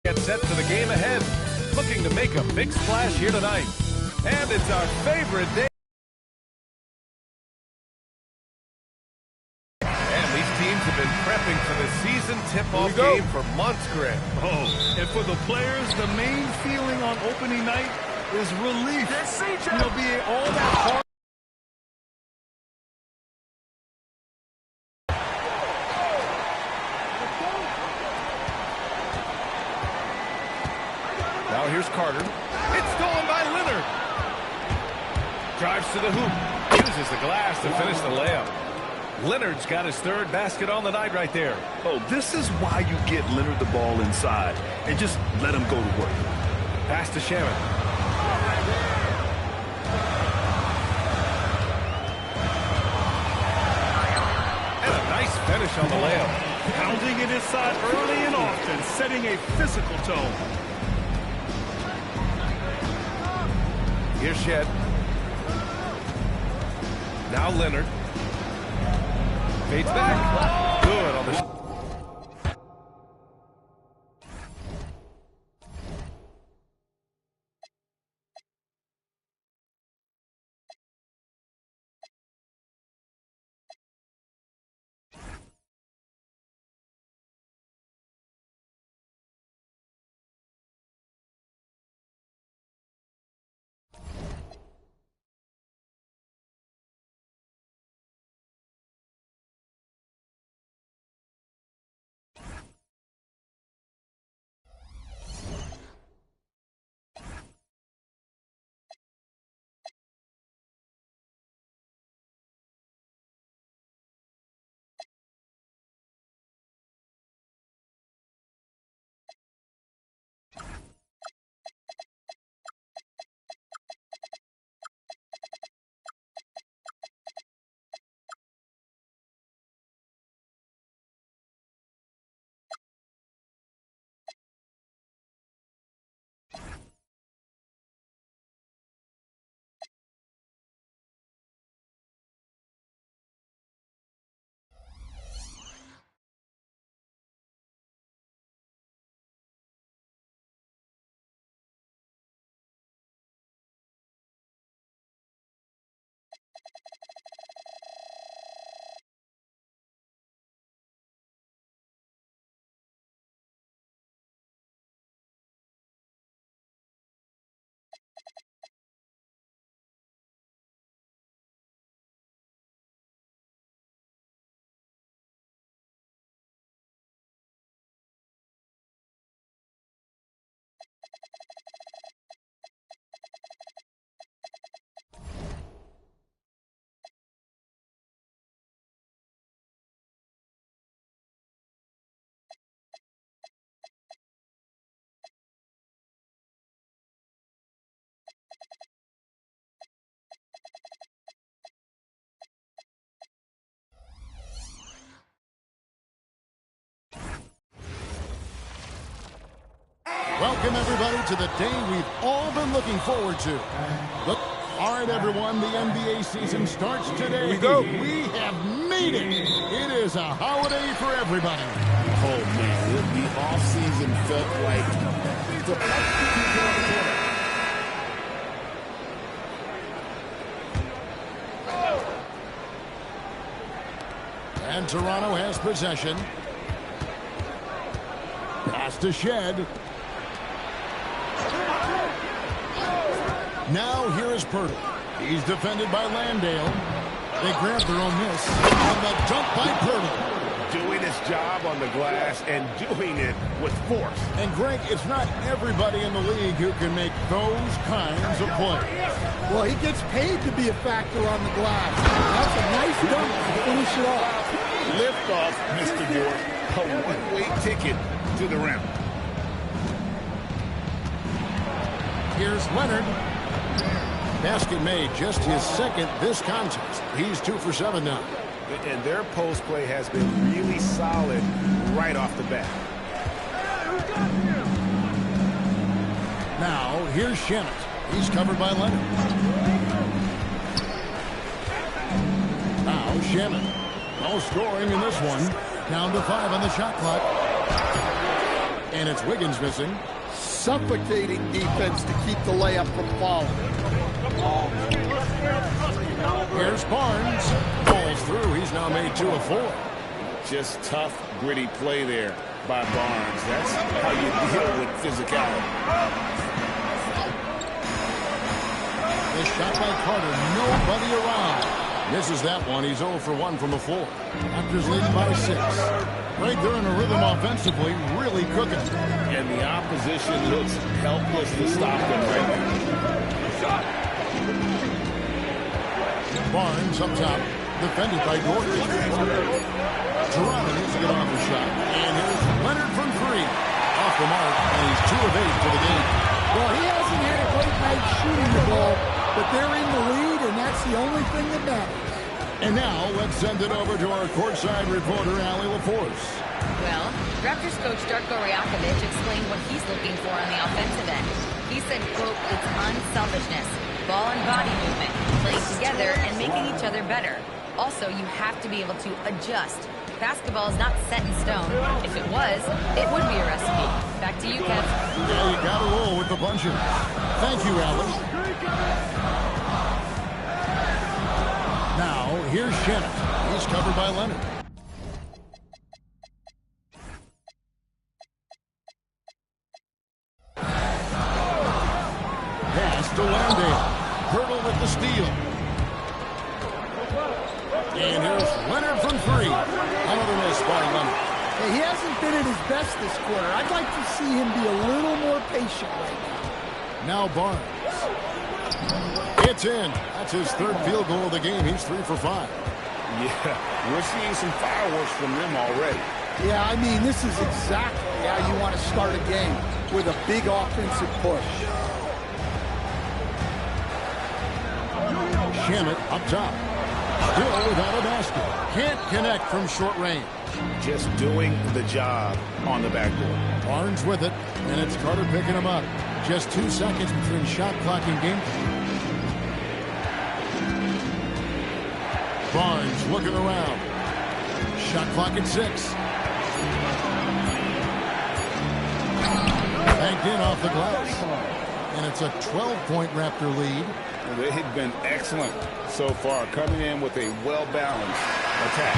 Get set for the game ahead, looking to make a big splash here tonight. And it's our favorite day. And these teams have been prepping for the season tip-off game for months, Greg. Oh, and for the players, the main feeling on opening night is relief. You'll be all that hard. Now here's Carter. It's stolen by Leonard. Drives to the hoop. Uses the glass to finish the layup. Leonard's got his third basket on the night right there. Oh, this is why you get Leonard the ball inside and just let him go to work. Pass to Shaman. And a nice finish on the layup. Pounding it inside early and often, setting a physical tone. Here's Shed. Now Leonard. Fades back. Good on the Welcome, everybody, to the day we've all been looking forward to. All right, everyone, the NBA season starts today. Here we go. We have made it. It is a holiday for everybody. Oh, man, the offseason felt like the And Toronto has possession. Pass to Shed. Now here is Pirtle. He's defended by Landale. They grab their own miss. And the dunk by Pirtle. doing his job on the glass and doing it with force. And Greg, it's not everybody in the league who can make those kinds of plays. Well, he gets paid to be a factor on the glass. That's a nice dunk to finish it off. Lift off, Mr. York. A one-way ticket to the rim. Here's Leonard. Basket made, just his second this contest. He's 2 for 7 now. And their post play has been really solid right off the bat. Now, here's Shennett. He's covered by Leonard. Now, Shennett. No scoring in this one. Down to 5 on the shot clock. And it's Wiggins missing. Suffocating defense to keep the layup from falling. Here's Barnes. Falls through. He's now made 2 of 4. Just tough, gritty play there by Barnes. That's how you deal with physicality. The shot by Carter. Nobody around. Misses that one. He's 0 for 1 from the floor. Raptors leading by 6. Right there in a rhythm offensively, really cooking. And the opposition looks helpless to stop them right now. Barnes up top, defended by Gordon. Toronto needs to get off the shot. And here's Leonard from 3. Off the mark, and he's 2 of 8 for the game. Well, he hasn't had a great night shooting the ball, but they're in the lead, and that's the only thing that matters. And now, let's send it over to our courtside reporter, Allie LaForce. Well, Raptors coach Darko Rajakovic explained what he's looking for on the offensive end. He said, quote, it's unselfishness, ball and body movement, playing together and making each other better. Also, you have to be able to adjust. Basketball is not set in stone. If it was, it would be a recipe. Back to you, Kev. Yeah, you got to roll with the punches. Thank you, Allie. Now, here's Shannon. He's covered by Leonard. Pass to Landale. Hurdle with the steal. And here's Leonard from 3. Another miss by Leonard. Hey, he hasn't been at his best this quarter. I'd like to see him be a little more patient right now. Now Barnes. It's in. That's his 3rd field goal of the game. He's 3 for 5. Yeah, we're seeing some fireworks from them already. Yeah, I mean, this is exactly how you want to start a game, with a big offensive push. Shamet up top. Still without a basket. Can't connect from short range. Just doing the job on the backboard. Barnes with it, and it's Carter picking him up. Just 2 seconds between shot clock and game. Barnes looking around. Shot clock at 6. Banked in off the glass. And it's a 12-point Raptor lead. They have been excellent so far, coming in with a well-balanced attack.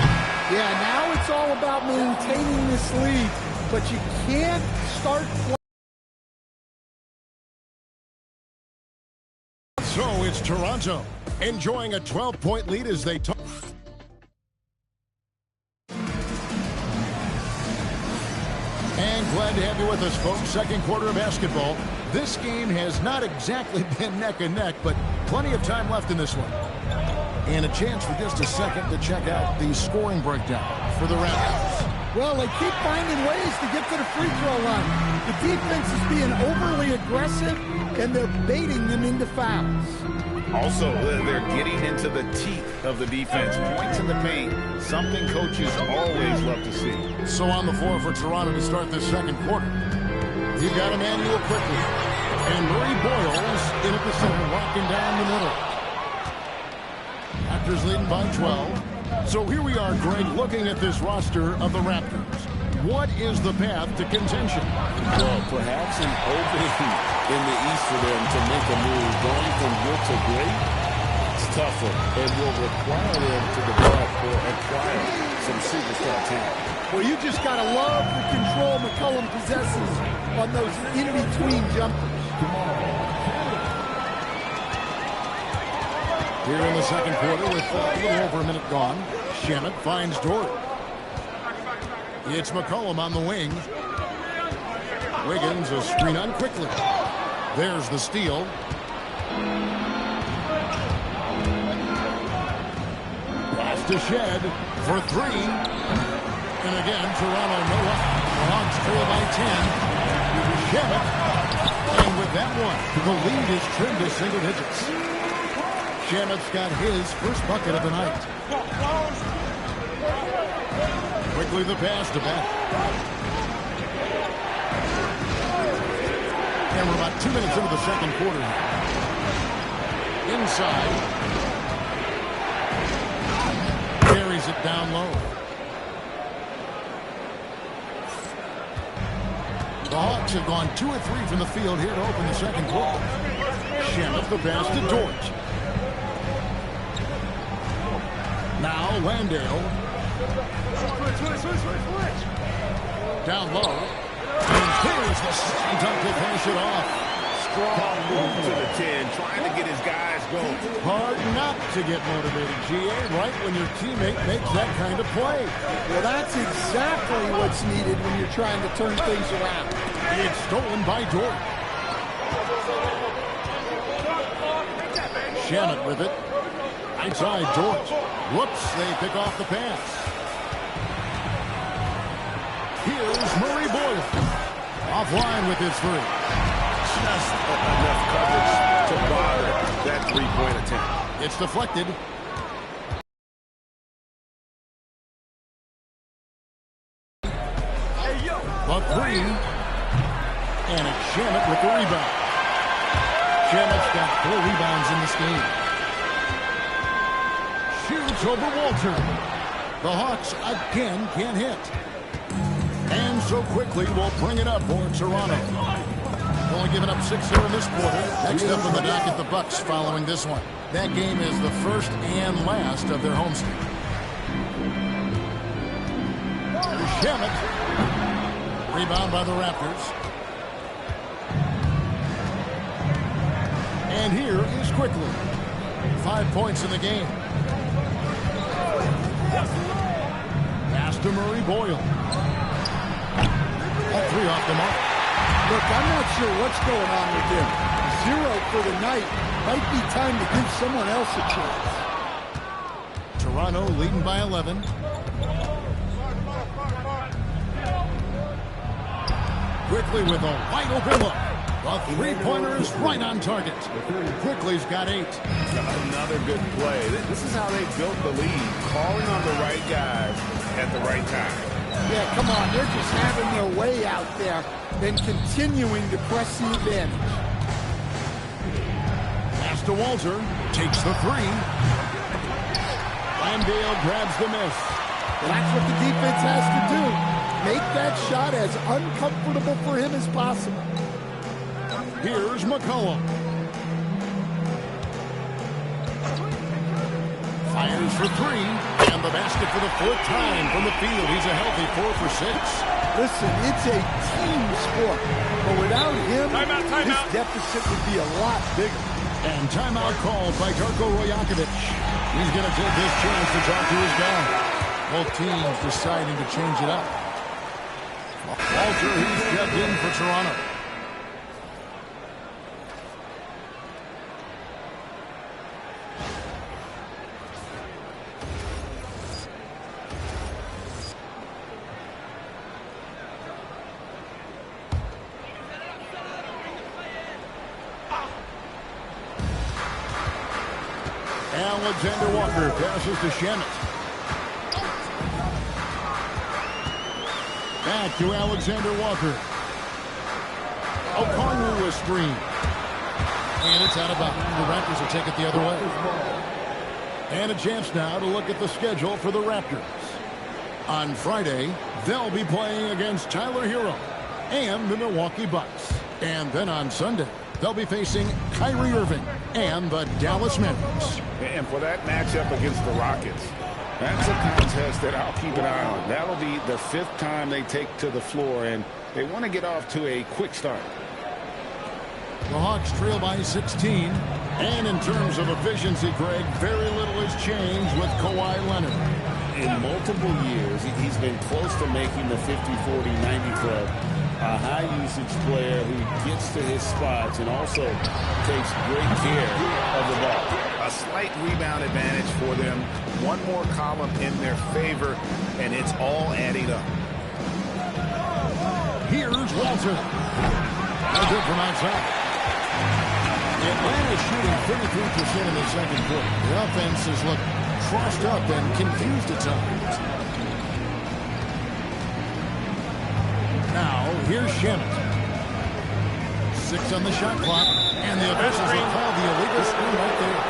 Yeah, now it's all about maintaining this lead, but you can't start playing. So it's Toronto enjoying a 12-point lead as they talk. And glad to have you with us, folks. Second quarter of basketball. This game has not exactly been neck and neck, but plenty of time left in this one. And a chance for just a second to check out the scoring breakdown for the Raptors. Well, they keep finding ways to get to the free throw line. The defense is being overly aggressive, and they're baiting them into fouls. Also, they're getting into the teeth of the defense. Points in the paint, something coaches always love to see. So on the floor for Toronto to start this second quarter. You've got Emmanuel quickly. And Murray Boyles in at the center, locking down the middle. Raptors leading by 12. So here we are, Greg, looking at this roster of the Raptors. What is the path to contention? Well, perhaps an opening in the East for them to make a move. Going from good to great, it's tougher and will require them to develop or acquire some superstar talent. Well, you just got to love the control McCollum possesses on those in-between jumpers. Here in the second quarter with a little over a minute gone, Shamet finds Dort. It's McCollum on the wing. Wiggins a screen on quickly. There's the steal. Pass to Shed for 3. And again, Toronto no up. Hawks trail by 10. Shamet. And with that one, the lead is trimmed to single digits. Shamet's got his first bucket of the night. Quickly the pass to Beck. And we're about 2 minutes into the second quarter. Inside. Carries it down low. The Hawks have gone 2 of 3 from the field here to open the second quarter. Shemet the pass to Dort. Now Landale. Down low. And here's the slam dunk to finish it off. Strong move to the 10, trying to get his guys going. Hard not to get motivated, GA, right when your teammate makes that kind of play. Well, that's exactly what's needed when you're trying to turn things around. It's stolen by Dort. Shemet with it. Inside Dort. Whoops, they pick off the pass. Here's Murray Boyle. Offline with his three. Just enough coverage to bother that three-point attempt. It's deflected. The three. And it's Shemet with the rebound. Shemet's got 4 rebounds in this game. Shoots over Walter. The Hawks again can't hit. And so quickly we'll bring it up for Toronto. Only giving up 6 here in this quarter. Next up on the docket, the Bucks following this one. That game is the first and last of their homestand. Here's Shemet. Rebound by the Raptors. And here is Quickly. 5 points in the game. Pass to Murray Boyle. All 3 off the mark. Look, I'm not sure what's going on with him. 0 for the night. Might be time to give someone else a chance. Toronto leading by 11. Quickly with a wide open look. The three-pointer is right on target. Quickly's got 8. Another good play. This is how they built the lead. Calling on the right guys at the right time. Yeah, come on. They're just having their way out there and continuing to press the advantage. Pass to Walter. Takes the 3. Landale grabs the miss. That's what the defense has to do. Make that shot as uncomfortable for him as possible. Here's McCollum. Fires for 3. And the basket for the 4th time from the field. He's a healthy 4 for 6. Listen, it's a team sport. But without him, this deficit would be a lot bigger. And timeout called by Darko Rajakovic. He's going to take his chance to talk to his guy. Both teams deciding to change it up. Walter, he's kept in for Toronto. Alexander Walker passes to Shemet. Back to Alexander Walker. O'Connor with screen. And it's out of bounds. The Raptors will take it the other way. And a chance now to look at the schedule for the Raptors. On Friday, they'll be playing against Tyler Hero and the Milwaukee Bucks. And then on Sunday, they'll be facing Kyrie Irving and the Dallas Mavericks. And for that matchup against the Rockets, that's a contest that I'll keep an eye on. That'll be the 5th time they take to the floor, and they want to get off to a quick start. The Hawks trail by 16. And in terms of efficiency, Greg, very little has changed with Kawhi Leonard. In multiple years, he's been close to making the 50-40-90 club. A high-usage player who gets to his spots and also takes great care of the ball. A slight rebound advantage for them. One more column in their favor, and it's all adding up. Here's Walter. No good from outside. Atlanta's shooting 33% in the second quarter. The offense has looked crossed up and confused at times. Now, here's Shemet. 6 on the shot clock, and the officials will call the illegal screen right there.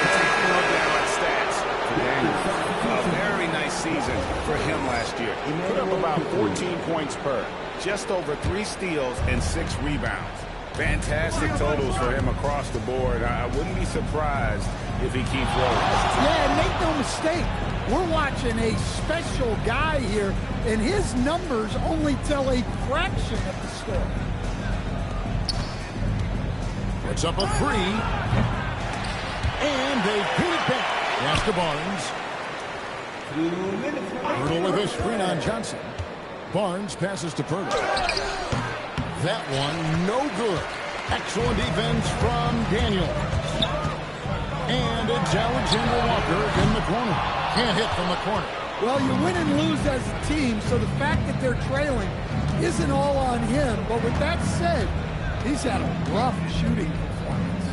Taking a look down at stats for Daniel. A very nice season for him last year. He put up about 14 points per. Just over 3 steals and 6 rebounds. Fantastic totals for him across the board. I wouldn't be surprised if he keeps rolling. Yeah, and make no mistake, we're watching a special guy here, and his numbers only tell a fraction of the story. It's up a 3. And they put it back. Pass to Barnes. Hurdle with a screen on Johnson. Barnes passes to Purdy. That one, no good. Excellent defense from Daniel. And it's Alexander Walker in the corner. Can't hit from the corner. Well, you win and lose as a team, so the fact that they're trailing isn't all on him. But with that said, he's had a rough shooting performance.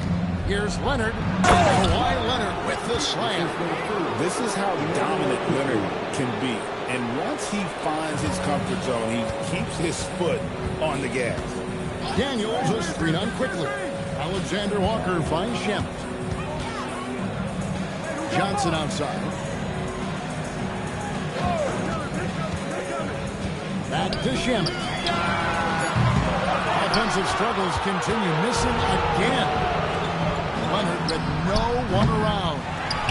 Here's Leonard. Kawhi Leonard with the slam. This is how dominant Leonard can be. And once he finds his comfort zone, he keeps his foot on the gas. Daniels is screen on quickly. Alexander Walker finds Shamet. Johnson outside. Back to Shamet. Offensive struggles continue. Missing again. Leonard with no one around.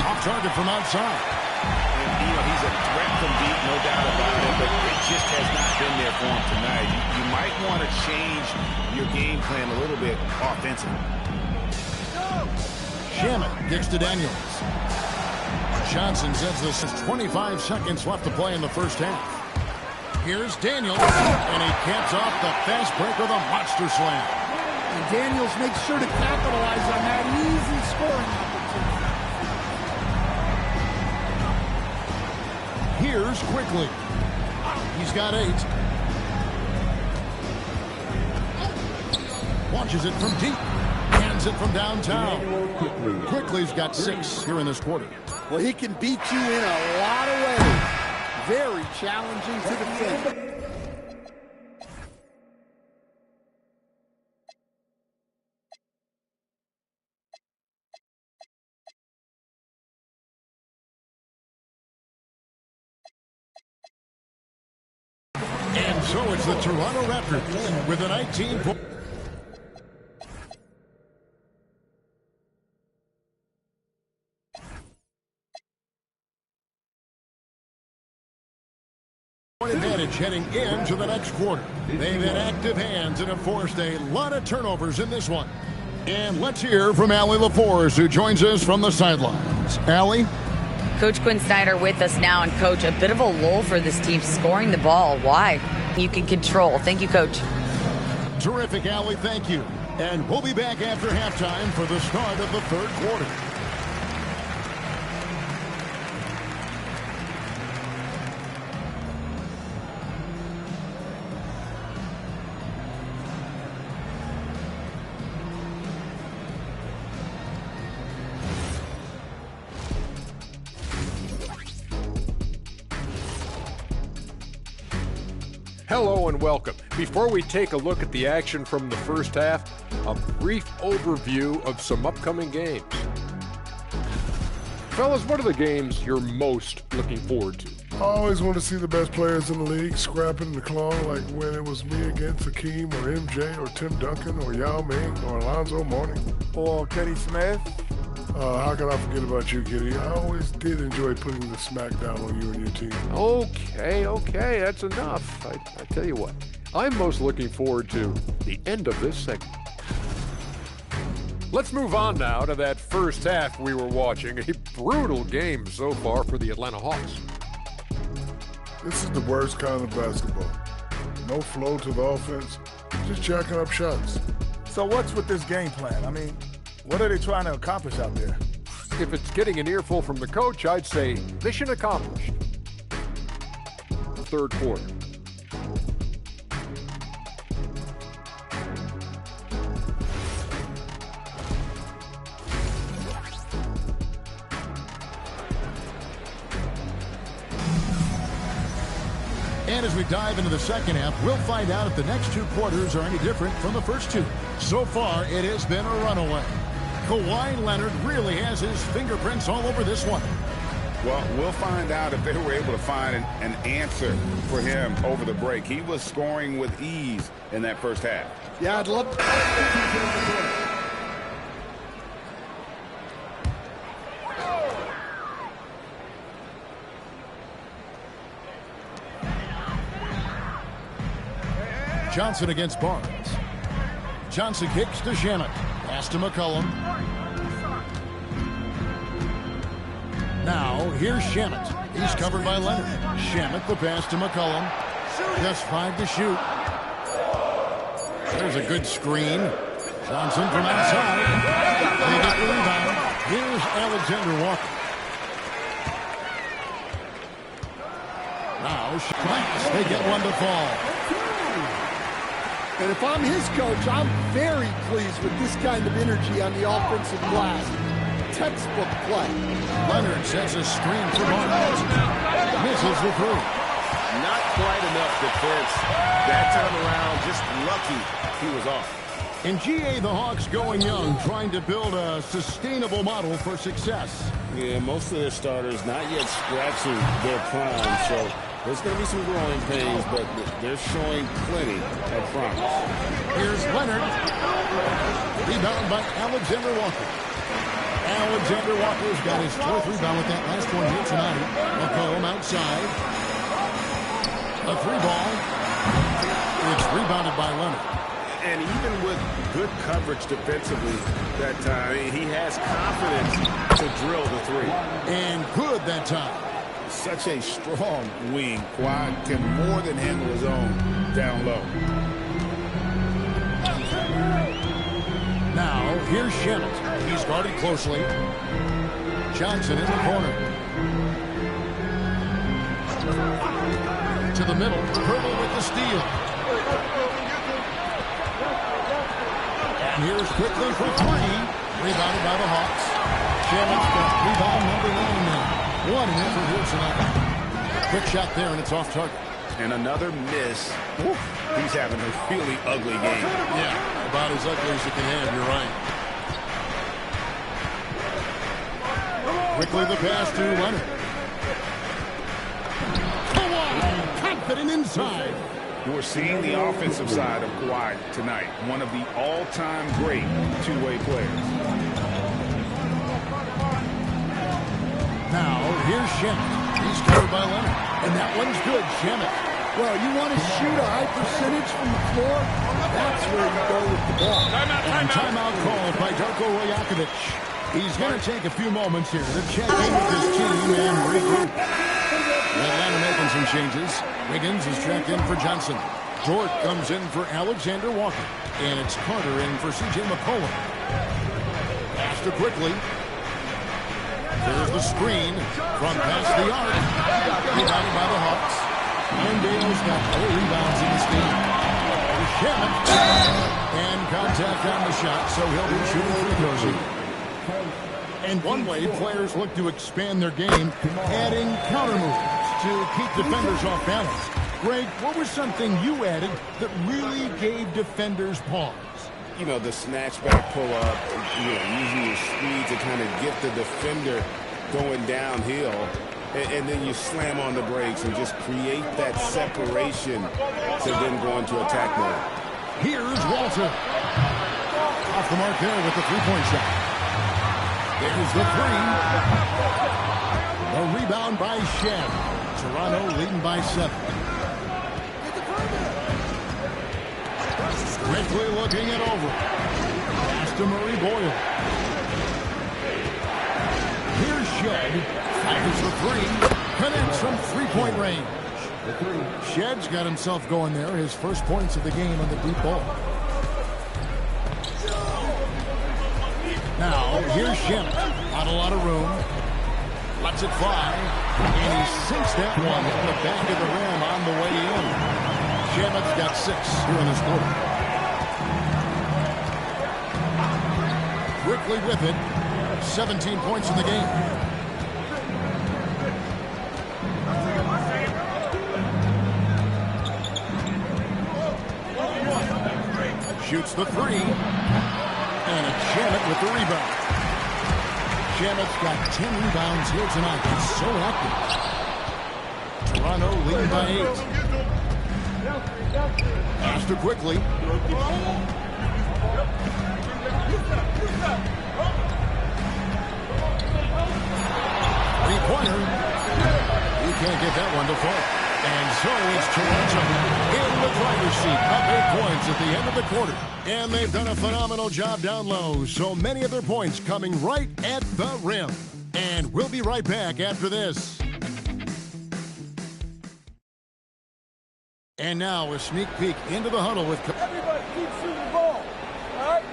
Off target from outside. He's a threat from deep, no doubt about it, but it just has not been there for him tonight. You might want to change your game plan a little bit offensively. Shamet gets to Daniels. Johnson says this is 25 seconds left to play in the first half. Here's Daniels, and he caps off the fast break with a monster slam. And Daniels makes sure to capitalize on that easy scoring opportunity. Here's quickly. He's got 8. Launches it from deep. Hands it from downtown. Quickly's got 6 here in this quarter. Well, he can beat you in a lot of ways. Very challenging to defend. And so it's the Toronto Raptors with a 19-point. Advantage heading into the next quarter. They've had active hands and have forced a lot of turnovers in this one. And let's hear from Allie LaForce, who joins us from the sidelines. Allie? Coach Quinn Snyder with us now. And, Coach, a bit of a lull for this team scoring the ball. Why? You can control. Thank you, Coach. Terrific, Allie. Thank you. And we'll be back after halftime for the start of the third quarter. Hello and welcome. Before we take a look at the action from the first half, a brief overview of some upcoming games. Fellas, what are the games you're most looking forward to? I always want to see the best players in the league scrapping and clawing, like when it was me against Hakeem or MJ or Tim Duncan or Yao Ming or Alonzo Mourning. Or Kenny Smith. How can I forget about you, Kitty? I always did enjoy putting the smack down on you and your team. Okay, that's enough. I tell you what, I'm most looking forward to the end of this segment. Let's move on now to that first half we were watching. A brutal game so far for the Atlanta Hawks. This is the worst kind of basketball. No flow to the offense, just jacking up shots. So what's with this game plan? I mean, what are they trying to accomplish out there? If it's getting an earful from the coach, I'd say mission accomplished. Third quarter. And as we dive into the second half, we'll find out if the next 2 quarters are any different from the first 2. So far, it has been a runaway. Kawhi Leonard really has his fingerprints all over this one. Well, we'll find out if they were able to find an answer for him over the break. He was scoring with ease in that first half. Yeah, I'd love Johnson against Barnes. Johnson kicks to Shamet. Pass to McCollum. Now, here's Shamet. He's covered by Leonard. Shamet, the pass to McCollum. Just 5 to shoot. There's a good screen. Johnson from outside. They get the rebound. Here's Alexander Walker. Now, Glass. They get one to fall. And if I'm his coach, I'm very pleased with this kind of energy on the offensive glass. Textbook play. Leonard sets a screen for Barnes. Misses the three. Not quite enough defense. That time around, just lucky he was off. In GA, the Hawks going young, trying to build a sustainable model for success. Yeah, most of their starters not yet scratching their prime, so there's going to be some growing pains, but they're showing plenty of promise. Here's Leonard. Rebound by Alexander Walker. Alexander Walker's got his 4th rebound with that last one here tonight. McCollum outside. A 3-ball. It's rebounded by Leonard. And even with good coverage defensively that time, he has confidence to drill the 3. And good that time. Such a strong wing. Quad can more than handle his own down low. Now, here's Shamet. He's guarded closely. Johnson in the corner. To the middle. Purtle with the steal. And here's quickly for 3. Rebounded by the Hawks. Shamet's got rebound number 9 now. 1 effort here tonight. Quick shot there, and it's off target. And another miss. Woo. He's having a really ugly game. Yeah, about as ugly as you can have, you're right. Quickly the pass to Leonard. Kawhi, confident inside. We're seeing the offensive side of Kawhi tonight. One of the all-time great two-way players. Now, here's Shamet. He's covered by Leonard. And that one's good, Shamet. Well, you want to shoot a high percentage from the floor? That's where you go with the ball. And timeout called by Darko Rajakovic. He's going to take a few moments here to check in with his team and regroup. Atlanta making some changes. Wiggins is checked in for Johnson. Dort comes in for Alexander Walker. And it's Carter in for C.J. McCollum. Pass to quickly. There's the screen from past the arc. Rebounded by the Hawks. And Dale's got 4 rebounds in this game. Shamet. And contact on the shot, so he'll be shooting free throws. And one way players look to expand their game, adding counter moves to keep defenders off balance. Greg, what was something you added that really gave defenders pause? You know, the snatchback pull-up, using your speed to kind of get the defender going downhill. And then you slam on the brakes and just create that separation to then go into attack mode. Here's Walter. Off the mark there with the three-point shot. There's the 3. The rebound by Shen. Toronto leading by 7. Quickly looking it over. Pass to Murray Boyle. Here's Shed. Fires the 3. Connects from 3-point range. Shed's got himself going there. His first points of the game on the deep ball. Now, here's Shamet. Not a lot of room. Lets it fly. And he sinks that one in the back of the rim on the way in. Shamet's got 6 here in this quarter. Quickly with it. 17 points in the game. Shoots the 3. And it's Shamet with the rebound. Shamit's got 10 rebounds here tonight. He's so active. Toronto leading by 8. Astor quickly. Three-pointer. He can't get that one to fall. And so it's Toronto in the driver's seat, up 8 points at the end of the quarter. And they've done a phenomenal job down low, so many of their points coming right at the rim. And we'll be right back after this. And now a sneak peek into the huddle with... Everybody keep shooting the ball, all right?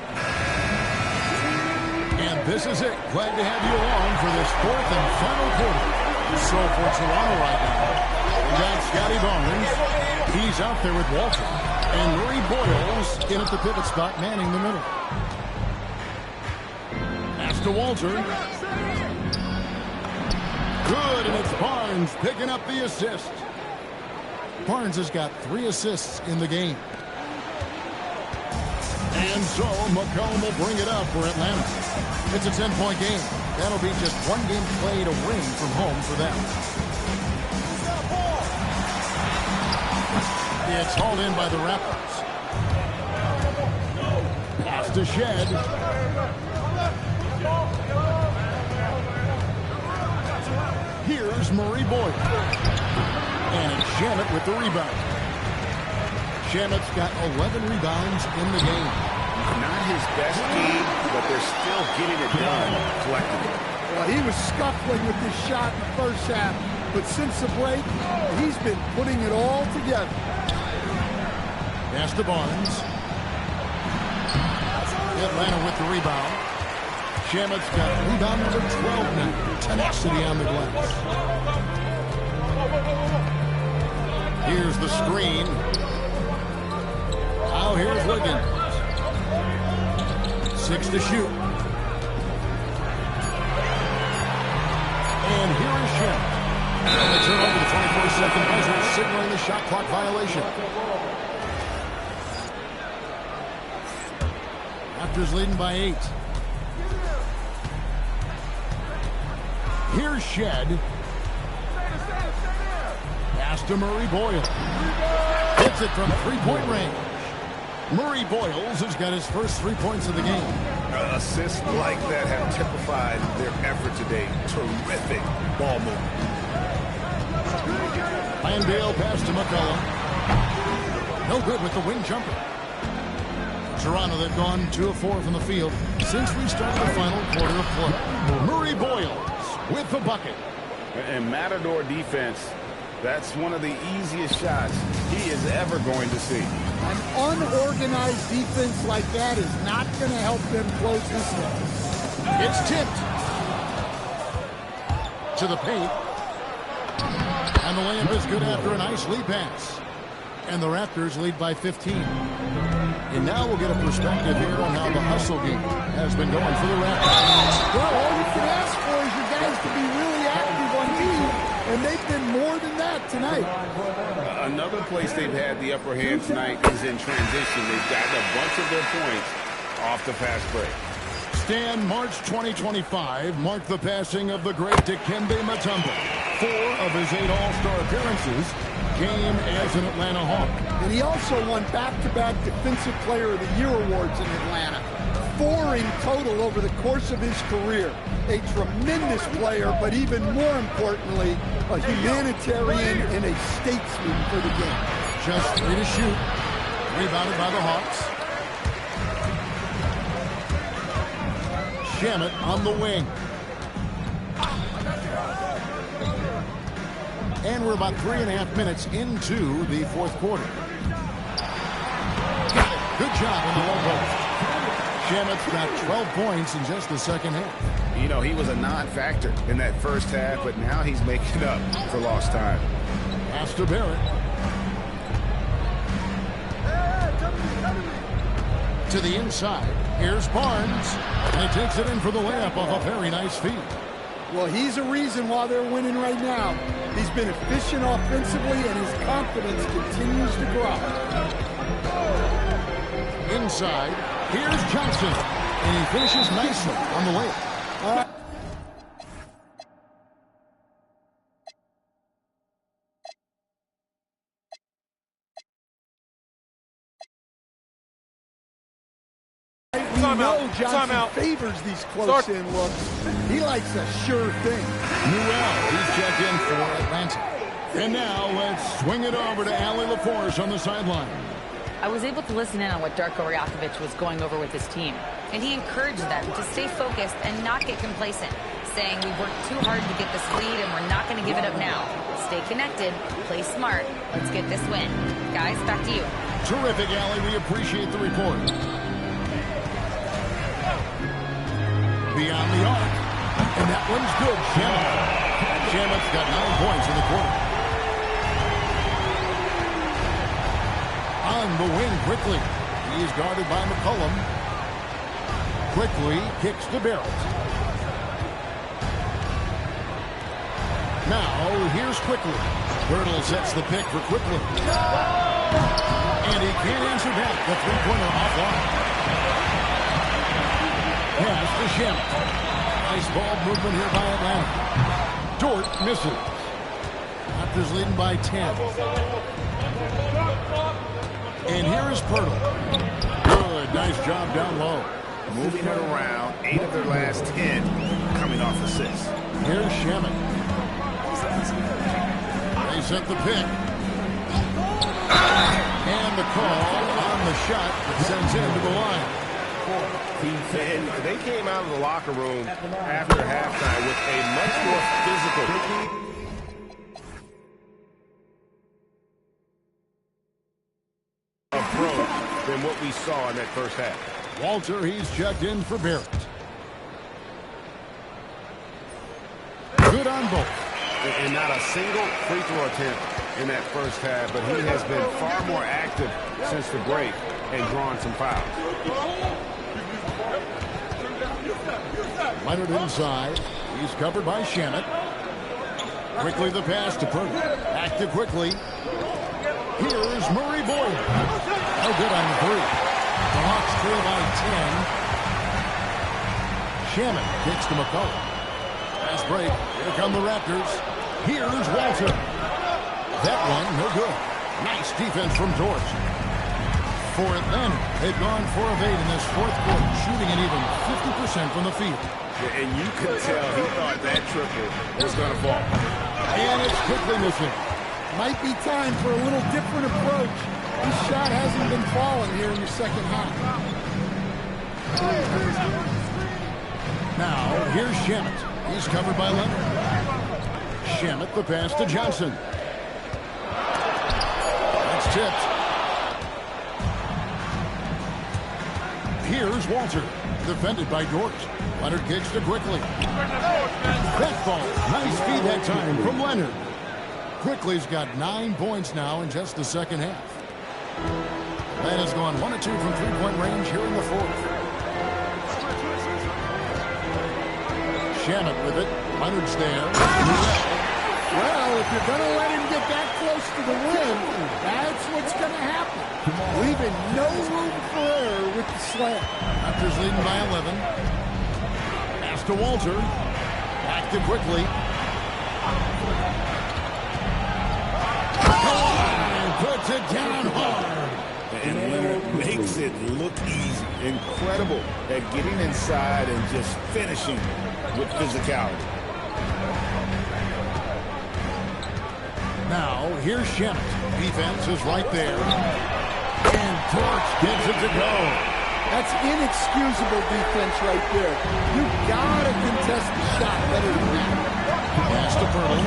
And this is it. Glad to have you along for this fourth and final quarter. So for Toronto right now, we got Scotty Barnes. He's out there with Walter. And Murray Boyles in at the pivot spot, manning the middle. Pass to Walter. Good, and it's Barnes picking up the assist. Barnes has got 3 assists in the game. And so McCollum will bring it up for Atlanta. It's a 10-point game. That'll be just one game played away from home for them. It's hauled in by the Raptors. Pass to Shed. Here's Murray Boyle. And it's Shamet with the rebound. Shamet's got 11 rebounds in the game. Not his best game, but they're still getting it done collectively. Well, he was scuffling with this shot in the first half, but since the break, he's been putting it all together. Pass to Barnes. Atlanta with the rebound. Shamet's got rebound number 12 now. Tenacity on the glass. Here's the screen. Now here's Wiggins. 6 to shoot. And here is Shamet. And they turn over the 24-second buzzer, signaling the shot clock violation. Raptors leading by 8. Here's Shed. Pass to Murray Boyle. Hits it from 3-point range. Murray Boyles has got his first 3 points of the game. Assists like that have typified their effort today. Terrific ball movement. Landale pass to McCollum. No good with the wing jumper. Toronto, they've gone 2 of 4 from the field since we started the final quarter of play. Murray Boyles with the bucket. And Matador defense, that's one of the easiest shots he is ever going to see. An unorganized defense like that is not going to help them close this game. It's tipped to the paint. And the layup is good after a nice lead pass. And the Raptors lead by 15. And now we'll get a perspective here on how the hustle game has been going for the Raptors. Well, all you can ask for is your guys to be really active on D, and they've been more than that tonight. Another place they've had the upper hand tonight is in transition. They've gotten a bunch of their points off the fast break. Stan, March 2025 marked the passing of the great Dikembe Mutombo. 4 of his 8 All-Star appearances came as an Atlanta Hawk. And he also won back-to-back Defensive Player of the Year awards in Atlanta. 4 in total over the course of his career. A tremendous player, but even more importantly, a humanitarian and a statesman for the game. Just 3 to shoot. Rebounded by the Hawks. Shamet on the wing. And we're about 3.5 minutes into the fourth quarter. Got it. Good job on the low post. Shamet's got 12 points in just the second half. You know, he was a non-factor in that first half, but now he's making up for lost time. Pass to Barrett. To the inside. Here's Barnes. And he takes it in for the layup off a very nice feed. Well, he's a reason why they're winning right now. He's been efficient offensively, and his confidence continues to grow. Inside, here's Johnson. And he finishes nicely on the layup. We know Johnson favors these close-in looks. He likes a sure thing. Newell, he's checked in for Atlanta. And now let's swing it over to Allie LaForce on the sideline. I was able to listen in on what Darko Rajakovic was going over with his team, and he encouraged them to stay focused and not get complacent, saying we worked too hard to get this lead and we're not going to give it up now. Stay connected, play smart, let's get this win. Guys, back to you. Terrific, Allie. We appreciate the report. Beyond the arc. And that one's good. Shamit's got 9 points in the quarter. On the wing quickly. He's guarded by McCollum. Quickly kicks to Barrett. Now, here's Quickly. Birtle sets the pick for Quickly. And he can't answer back. The three-pointer offline. Pass to Shamit. Nice ball movement here by Atlanta. Dort misses. Raptors leading by 10. And here is Pirtle. Good, nice job down low. Moving it around, 8 of their last 10 coming off assists. Here's Shamit. They set the pick. And the call on the shot that sends him to the line. And they came out of the locker room after halftime with a much more physical approach than what we saw in that first half. Walter, he's checked in for Barrett. Good on both. And not a single free throw attempt in that first half, but he has been far more active since the break and drawn some fouls. Leonard inside. He's covered by Shamit. Quickly the pass to Pirtle. Active quickly. Here's Murray Boyd. No good on the three. The Hawks trail by 10. Shamit kicks to McCollum. Fast break. Here come the Raptors. Here's Walter. That one, no good. Nice defense from Dort. For Atlanta, they've gone 4 of 8 in this fourth quarter, shooting an even 50% from the field. Yeah, and you could tell he thought that triple was going to fall. And it's quickly missing. Might be time for a little different approach. This shot hasn't been falling here in the second half. Now, here's Shamit. He's covered by Leonard. Shamit, the pass to Johnson. That's tipped. Here's Walter, defended by Dort. Leonard kicks to Quickly. That ball, nice feed that time from Leonard. Quickly's got 9 points now in just the second half. Atlanta's gone 1 of 2 from three-point range here in the fourth. Shamit with it. Leonard's there. Well, if you're going to let him get that close to the rim, that's what's going to happen. Leaving no room for error with the slam. Raptors leading by 11. Pass to Walter. Active quickly. And puts it down hard. And Leonard makes it look easy. Incredible at getting inside and just finishing with physicality. Now, here's Shamit. Defense is right there. And Torch gets it to go. That's inexcusable defense right there. You gotta contest the shot better than that. Pass to Pirtle.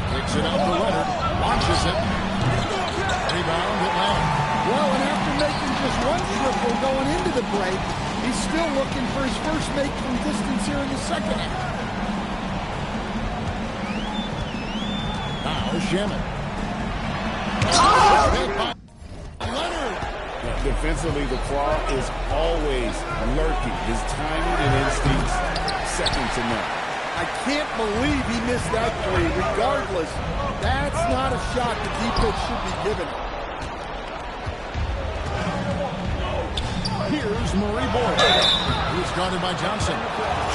Kicks it out to Leonard. Launches it. Rebound Atlanta. Well, and after making just one triple going into the break, he's still looking for his first make from distance here in the second half. Now Shamit. Leonard. Defensively, the claw is always lurking. His timing and instincts, second to none. I can't believe he missed that three. Regardless, that's not a shot the defense should be given. Here's Murray Boyd. He's guarded by Johnson.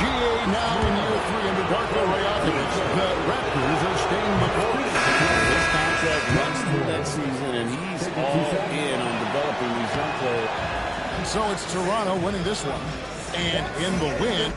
GA now in year 3 under Darko Rajakovic. The Raptors are staying the course. This time Belichick runs through that season, and he's all in on developing these young players. So it's Toronto winning this one. And in the win,